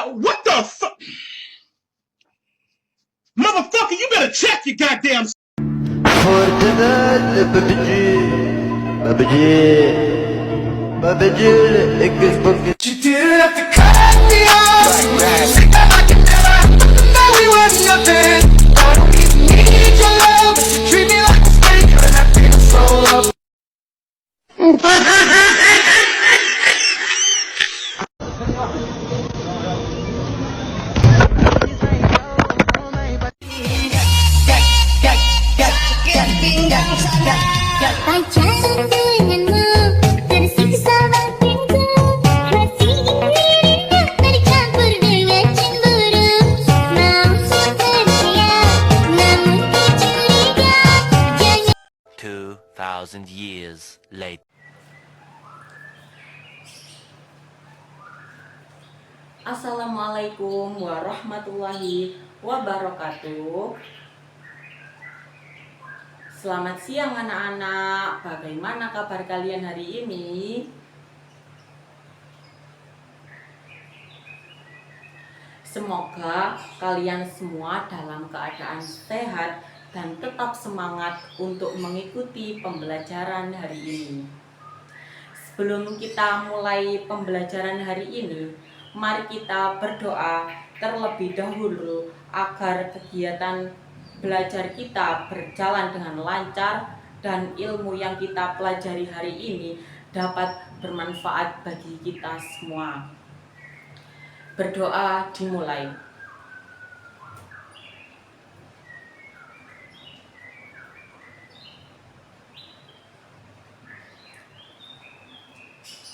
What the fuck? Motherfucker, you better check your goddamn. You didn't have to cut me off. I can never know we were nothing. I don't even need your love, but you treat me like a stranger, and I feel so love. Pacaran denganmu tersiksa batinku, masih dirinya tercampur dengan cemburu. Mau percaya, namun kecuriga, jangan. 2,000 years later. Assalamualaikum warahmatullahi wabarakatuh. Selamat siang anak-anak, bagaimana kabar kalian hari ini? Semoga kalian semua dalam keadaan sehat dan tetap semangat untuk mengikuti pembelajaran hari ini. Sebelum kita mulai pembelajaran hari ini, mari kita berdoa terlebih dahulu agar kegiatan belajar kita berjalan dengan lancar dan ilmu yang kita pelajari hari ini dapat bermanfaat bagi kita semua. Berdoa dimulai.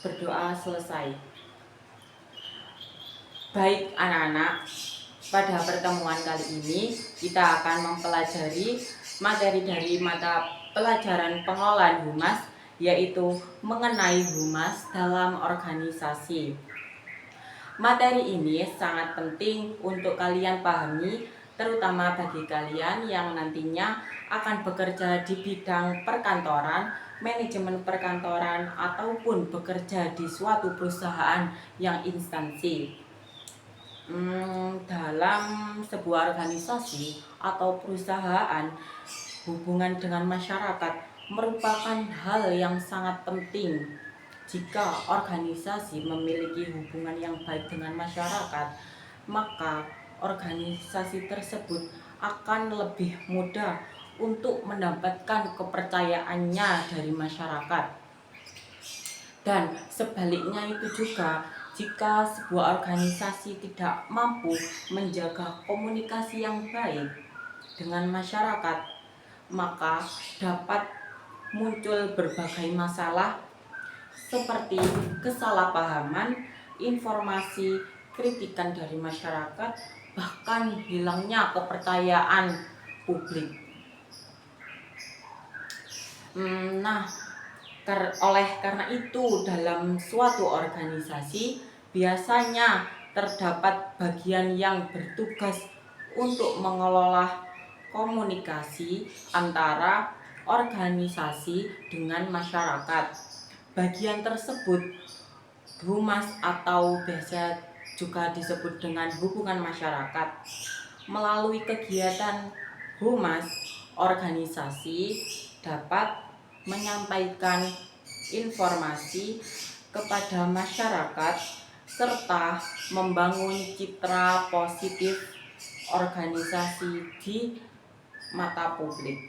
Berdoa selesai. Baik anak-anak, pada pertemuan kali ini kita akan mempelajari materi dari mata pelajaran pengelolaan humas, yaitu mengenai humas dalam organisasi. Materi ini sangat penting untuk kalian pahami, terutama bagi kalian yang nantinya akan bekerja di bidang perkantoran, manajemen perkantoran, ataupun bekerja di suatu perusahaan yang instansi. Dalam sebuah organisasi atau perusahaan, hubungan dengan masyarakat merupakan hal yang sangat penting. Jika organisasi memiliki hubungan yang baik dengan masyarakat, maka organisasi tersebut akan lebih mudah untuk mendapatkan kepercayaannya dari masyarakat. Dan sebaliknya itu juga, jika sebuah organisasi tidak mampu menjaga komunikasi yang baik dengan masyarakat, maka dapat muncul berbagai masalah seperti kesalahpahaman, informasi, kritikan dari masyarakat, bahkan hilangnya kepercayaan publik. Oleh karena itu, dalam suatu organisasi biasanya terdapat bagian yang bertugas untuk mengelola komunikasi antara organisasi dengan masyarakat. Bagian tersebut humas atau biasa juga disebut dengan hubungan masyarakat. Melalui kegiatan humas, organisasi dapat menyampaikan informasi kepada masyarakat serta membangun citra positif organisasi di mata publik.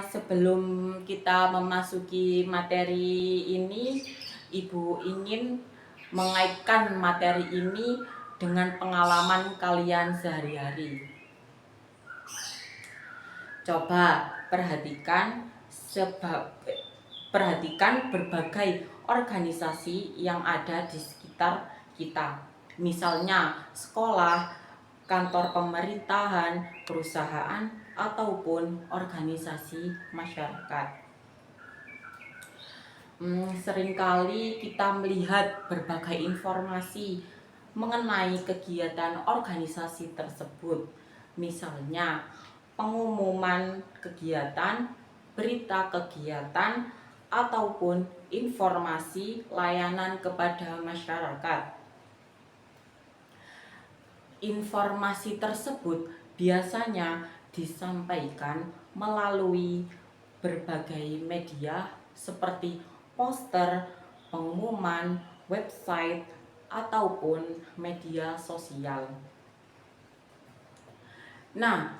Sebelum kita memasuki materi ini, Ibu ingin mengaitkan materi ini dengan pengalaman kalian sehari-hari. Coba perhatikan berbagai organisasi yang ada di sekitar kita. Misalnya sekolah, kantor pemerintahan, perusahaan, ataupun organisasi masyarakat. Seringkali kita melihat berbagai informasi mengenai kegiatan organisasi tersebut. Misalnya pengumuman kegiatan, berita kegiatan, ataupun informasi layanan kepada masyarakat. Informasi tersebut biasanya disampaikan melalui berbagai media seperti poster, pengumuman, website, ataupun media sosial. Nah,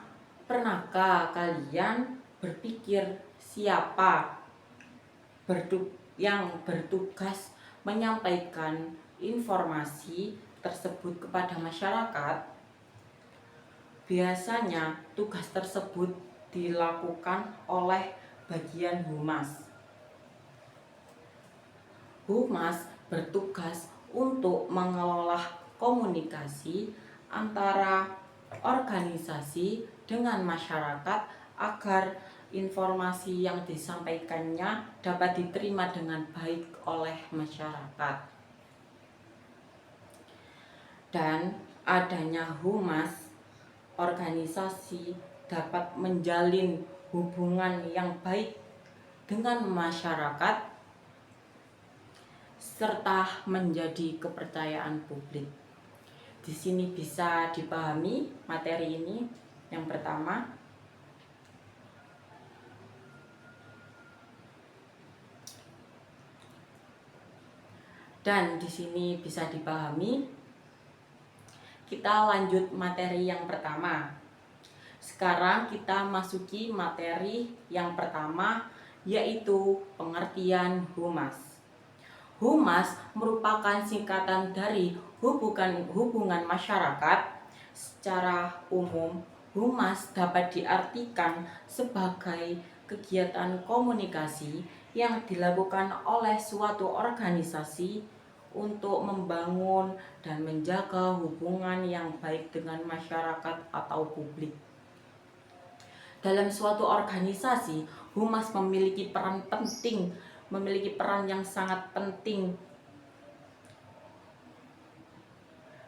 pernahkah kalian berpikir siapa yang bertugas menyampaikan informasi tersebut kepada masyarakat? Biasanya tugas tersebut dilakukan oleh bagian humas. Humas bertugas untuk mengelola komunikasi antara organisasi dengan masyarakat agar informasi yang disampaikannya dapat diterima dengan baik oleh masyarakat. Dan adanya humas, organisasi dapat menjalin hubungan yang baik dengan masyarakat serta menjadi kepercayaan publik. Di sini bisa dipahami materi ini. Yang pertama, dan di sini bisa dipahami. Kita lanjut materi yang pertama. Sekarang kita masuki materi yang pertama, yaitu pengertian humas. Humas merupakan singkatan dari hubungan masyarakat. Secara umum, humas dapat diartikan sebagai kegiatan komunikasi yang dilakukan oleh suatu organisasi untuk membangun dan menjaga hubungan yang baik dengan masyarakat atau publik. Dalam suatu organisasi, humas memiliki peran yang sangat penting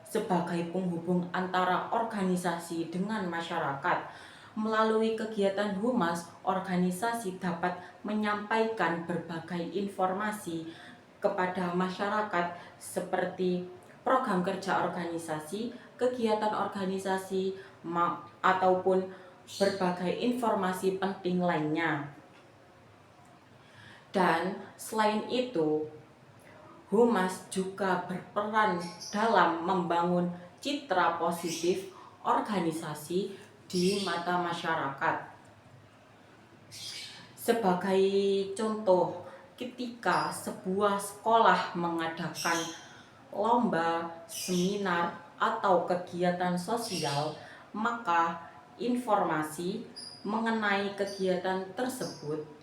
sebagai penghubung antara organisasi dengan masyarakat. Melalui kegiatan humas, organisasi dapat menyampaikan berbagai informasi kepada masyarakat seperti program kerja organisasi, kegiatan organisasi, ataupun berbagai informasi penting lainnya. Dan selain itu, humas juga berperan dalam membangun citra positif organisasi di mata masyarakat. Sebagai contoh, ketika sebuah sekolah mengadakan lomba, seminar, atau kegiatan sosial, maka informasi mengenai kegiatan tersebut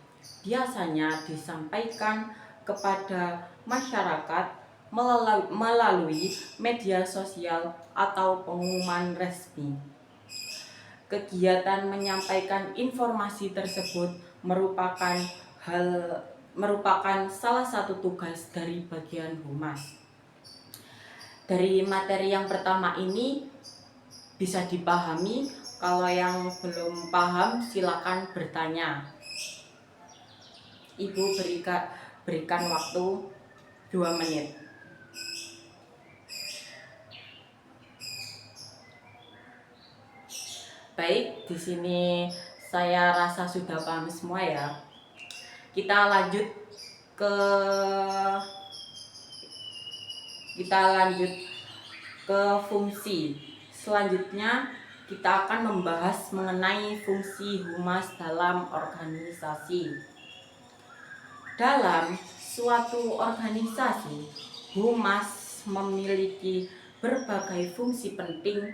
biasanya disampaikan kepada masyarakat melalui media sosial atau pengumuman resmi. Kegiatan menyampaikan informasi tersebut merupakan salah satu tugas dari bagian humas. Dari materi yang pertama ini bisa dipahami. Kalau yang belum paham silakan bertanya. Ibu berikan waktu 2 menit. Baik, di sini saya rasa sudah paham semua ya. Kita lanjut ke fungsi. Selanjutnya kita akan membahas mengenai fungsi humas dalam organisasi. Dalam suatu organisasi, humas memiliki berbagai fungsi penting.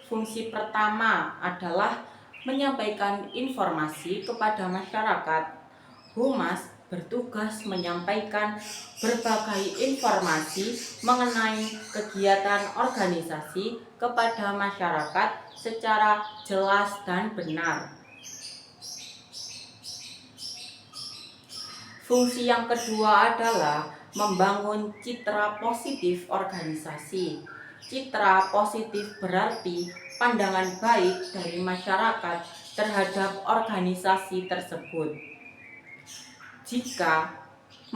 Fungsi pertama adalah menyampaikan informasi kepada masyarakat. Humas bertugas menyampaikan berbagai informasi mengenai kegiatan organisasi kepada masyarakat secara jelas dan benar. Fungsi yang kedua adalah membangun citra positif organisasi. Citra positif berarti pandangan baik dari masyarakat terhadap organisasi tersebut. Jika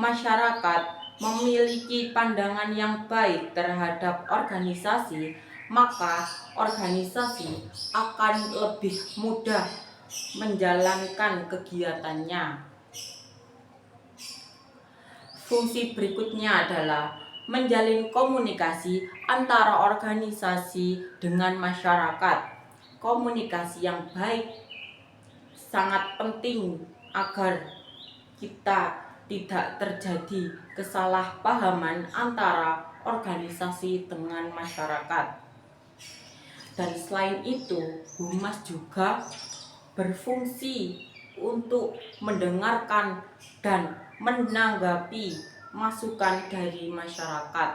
masyarakat memiliki pandangan yang baik terhadap organisasi, maka organisasi akan lebih mudah menjalankan kegiatannya. Fungsi berikutnya adalah menjalin komunikasi antara organisasi dengan masyarakat. Komunikasi yang baik sangat penting agar kita tidak terjadi kesalahpahaman antara organisasi dengan masyarakat. Dan selain itu, humas juga berfungsi untuk mendengarkan dan menanggapi masukan dari masyarakat.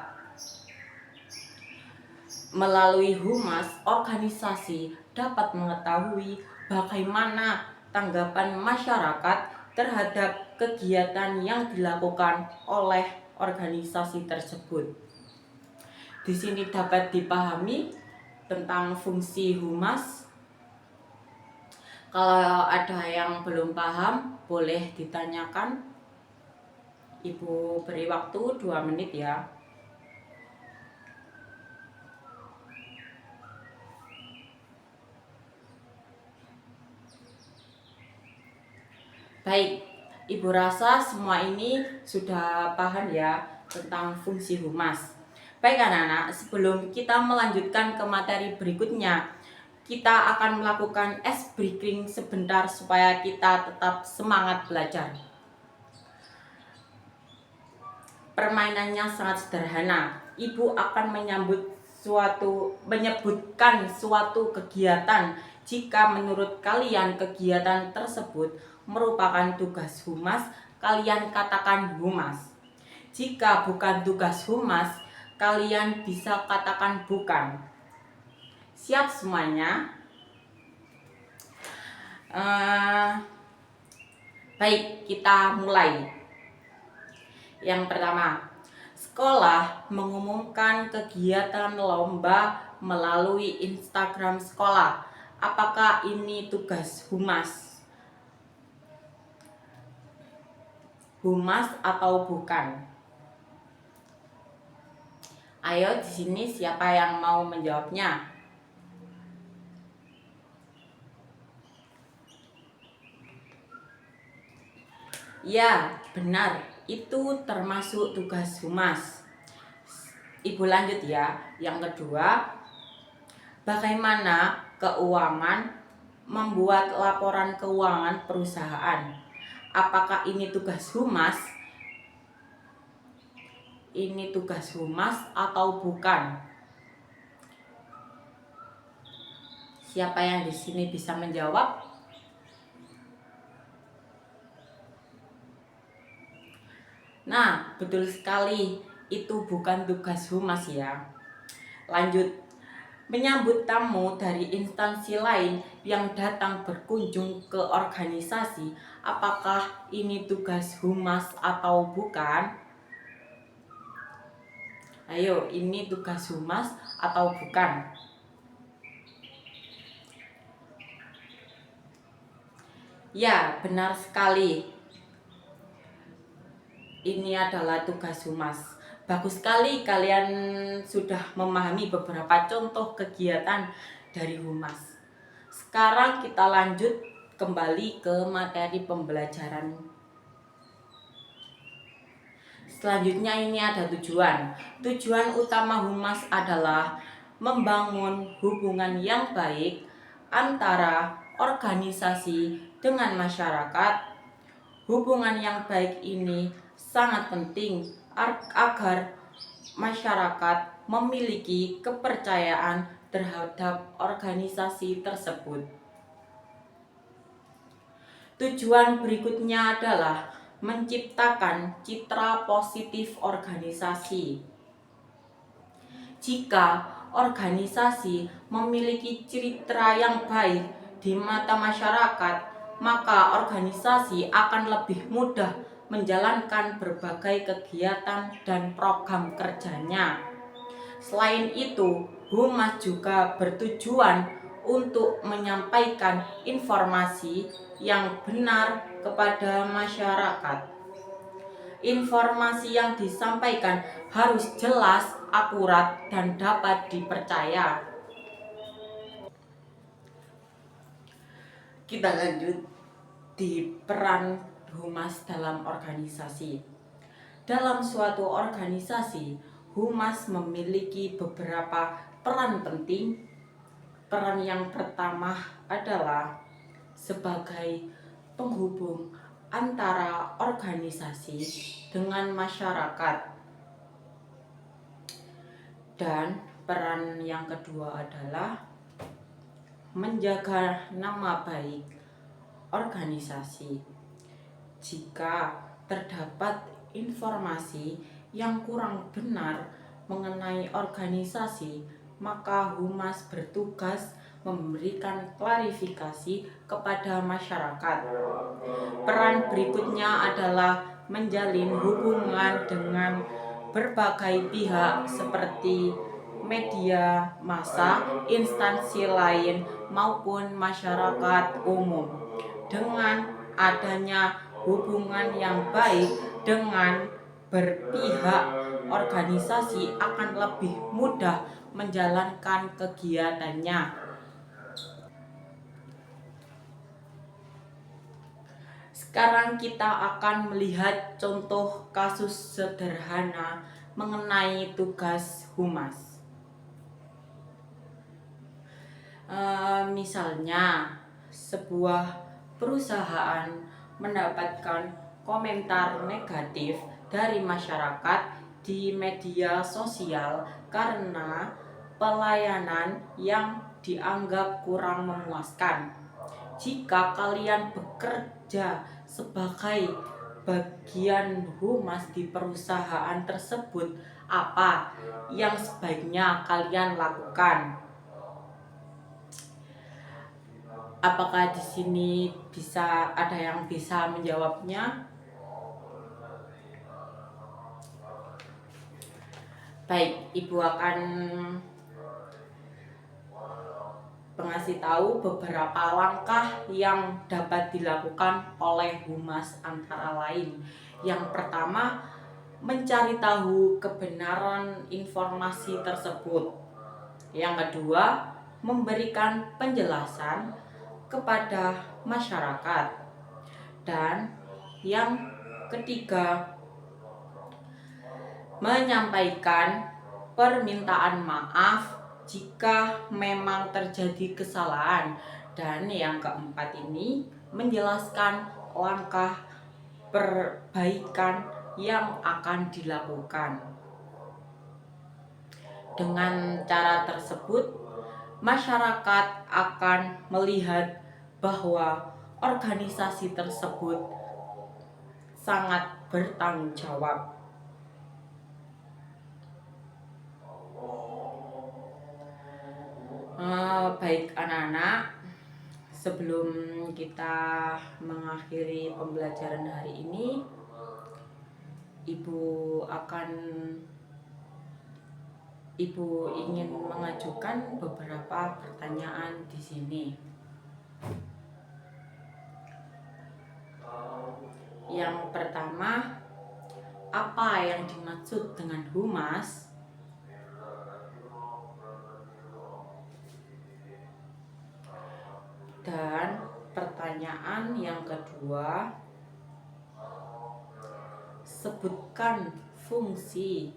Melalui humas, organisasi dapat mengetahui bagaimana tanggapan masyarakat terhadap kegiatan yang dilakukan oleh organisasi tersebut. Di sini dapat dipahami tentang fungsi humas. Kalau ada yang belum paham, boleh ditanyakan. Ibu beri waktu 2 menit ya. Baik, Ibu rasa semua ini sudah paham ya tentang fungsi humas. Baik anak-anak, sebelum kita melanjutkan ke materi berikutnya, kita akan melakukan ice breaking sebentar supaya kita tetap semangat belajar. Permainannya sangat sederhana. Ibu akan menyebutkan suatu kegiatan. Jika menurut kalian kegiatan tersebut merupakan tugas humas, kalian katakan humas. Jika bukan tugas humas, kalian bisa katakan bukan. Siap semuanya? Baik, kita mulai. Yang pertama, sekolah mengumumkan kegiatan lomba melalui Instagram sekolah. Apakah ini tugas humas? Humas atau bukan? Ayo di sini siapa yang mau menjawabnya? Ya, benar. Itu termasuk tugas humas. Ibu lanjut ya. Yang kedua, bagaimana keuangan membuat laporan keuangan perusahaan? Apakah ini tugas humas? Ini tugas humas atau bukan? Siapa yang di sini bisa menjawab? Nah, betul sekali, itu bukan tugas humas ya. Lanjut, menyambut tamu dari instansi lain yang datang berkunjung ke organisasi, apakah ini tugas humas atau bukan? Ayo, ini tugas humas atau bukan? Ya, benar sekali. Ini adalah tugas humas. Bagus sekali kalian sudah memahami beberapa contoh kegiatan dari humas. Sekarang kita lanjut kembali ke materi pembelajaran. Selanjutnya ini ada tujuan. Tujuan utama humas adalah membangun hubungan yang baik antara organisasi dengan masyarakat. Hubungan yang baik ini sangat penting agar masyarakat memiliki kepercayaan terhadap organisasi tersebut. Tujuan berikutnya adalah menciptakan citra positif organisasi. Jika organisasi memiliki citra yang baik di mata masyarakat, maka organisasi akan lebih mudah menjalankan berbagai kegiatan dan program kerjanya. Selain itu, humas juga bertujuan untuk menyampaikan informasi yang benar kepada masyarakat. Informasi yang disampaikan harus jelas, akurat, dan dapat dipercaya. Kita lanjut di peran humas dalam organisasi. Dalam suatu organisasi, humas memiliki beberapa peran penting. Peran yang pertama adalah sebagai penghubung antara organisasi dengan masyarakat. Dan peran yang kedua adalah menjaga nama baik organisasi. Jika terdapat informasi yang kurang benar mengenai organisasi, maka humas bertugas memberikan klarifikasi kepada masyarakat. Peran berikutnya adalah menjalin hubungan dengan berbagai pihak seperti media massa, instansi lain, maupun masyarakat umum. Dengan adanya hubungan yang baik dengan berpihak, organisasi akan lebih mudah menjalankan kegiatannya. Sekarang kita akan melihat contoh kasus sederhana mengenai tugas humas. Misalnya, sebuah perusahaan mendapatkan komentar negatif dari masyarakat di media sosial karena pelayanan yang dianggap kurang memuaskan. Jika kalian bekerja sebagai bagian humas di perusahaan tersebut, apa yang sebaiknya kalian lakukan? Apakah di sini ada yang bisa menjawabnya? Baik, Ibu akan mengasih tahu beberapa langkah yang dapat dilakukan oleh humas antara lain. Yang pertama, mencari tahu kebenaran informasi tersebut. Yang kedua, memberikan penjelasan kepada masyarakat. Dan yang ketiga, menyampaikan permintaan maaf jika memang terjadi kesalahan. Dan yang keempat ini menjelaskan langkah perbaikan yang akan dilakukan. Dengan cara tersebut, masyarakat akan melihat bahwa organisasi tersebut sangat bertanggung jawab. Baik anak-anak, sebelum kita mengakhiri pembelajaran hari ini, Ibu ingin mengajukan beberapa pertanyaan di sini. Yang pertama, apa yang dimaksud dengan humas? Dan pertanyaan yang kedua, sebutkan fungsi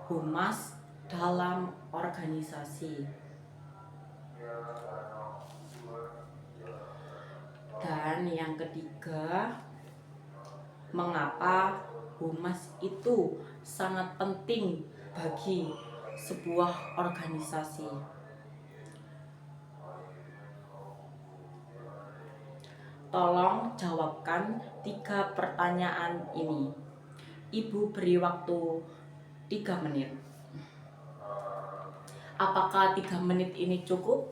humas dalam organisasi. Dan yang ketiga, mengapa humas itu sangat penting bagi sebuah organisasi. Tolong jawabkan 3 pertanyaan ini. Ibu beri waktu 3 menit. Apakah 3 menit ini cukup?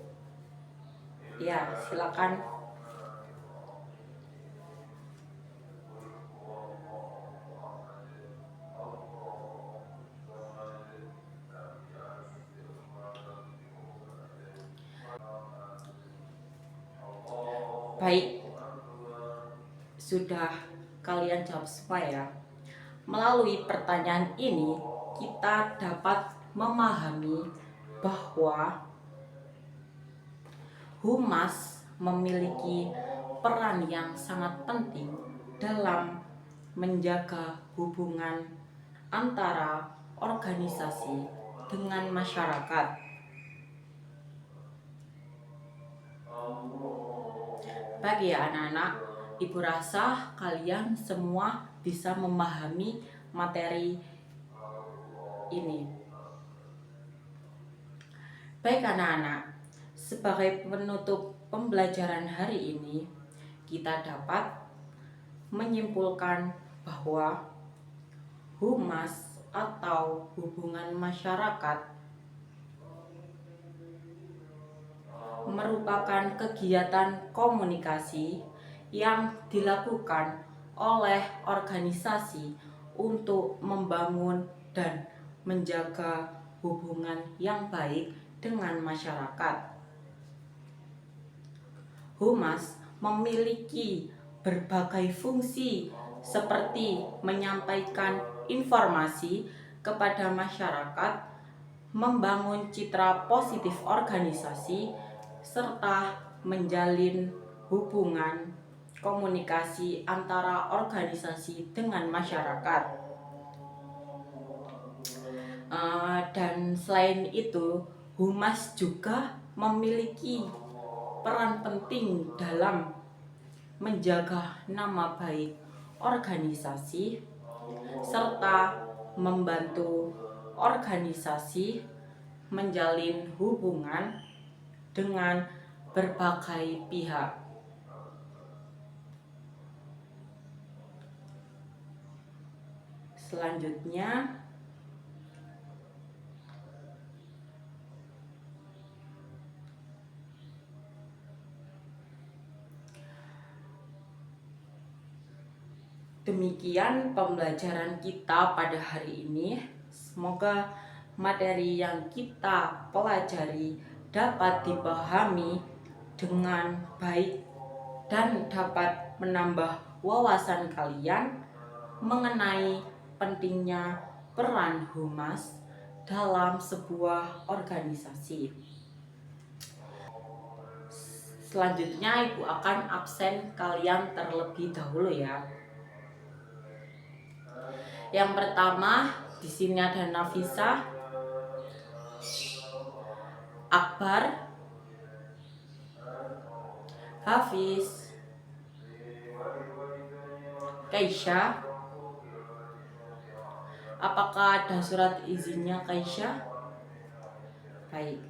Ya, silakan. Baik, sudah kalian jawab semua ya. Melalui pertanyaan ini, kita dapat memahami bahwa humas memiliki peran yang sangat penting dalam menjaga hubungan antara organisasi dengan masyarakat. Bagi anak-anak, ibu rasa kalian semua bisa memahami materi ini. Baik anak-anak, sebagai penutup pembelajaran hari ini, kita dapat menyimpulkan bahwa humas atau hubungan masyarakat merupakan kegiatan komunikasi yang dilakukan oleh organisasi untuk membangun dan menjaga hubungan yang baik dengan masyarakat. Humas memiliki berbagai fungsi seperti menyampaikan informasi kepada masyarakat, membangun citra positif organisasi, serta menjalin hubungan komunikasi antara organisasi dengan masyarakat. Dan selain itu, humas juga memiliki peran penting dalam menjaga nama baik organisasi serta membantu organisasi menjalin hubungan dengan berbagai pihak. Selanjutnya, demikian pembelajaran kita pada hari ini. Semoga materi yang kita pelajari dapat dipahami dengan baik dan dapat menambah wawasan kalian mengenai pentingnya peran humas dalam sebuah organisasi. Selanjutnya Ibu akan absen kalian terlebih dahulu ya. Yang pertama, di sini ada Nafisa, Akbar, Hafiz, Kaisha. Apakah ada surat izinnya Kaisha? Baik.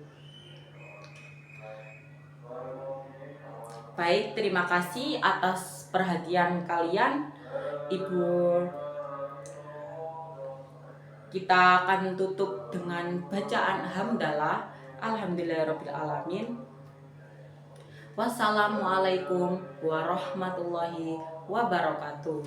Baik, terima kasih atas perhatian kalian. Ibu, kita akan tutup dengan bacaan hamdalah. Alhamdulillahirrabbilalamin. Wassalamualaikum warahmatullahi wabarakatuh.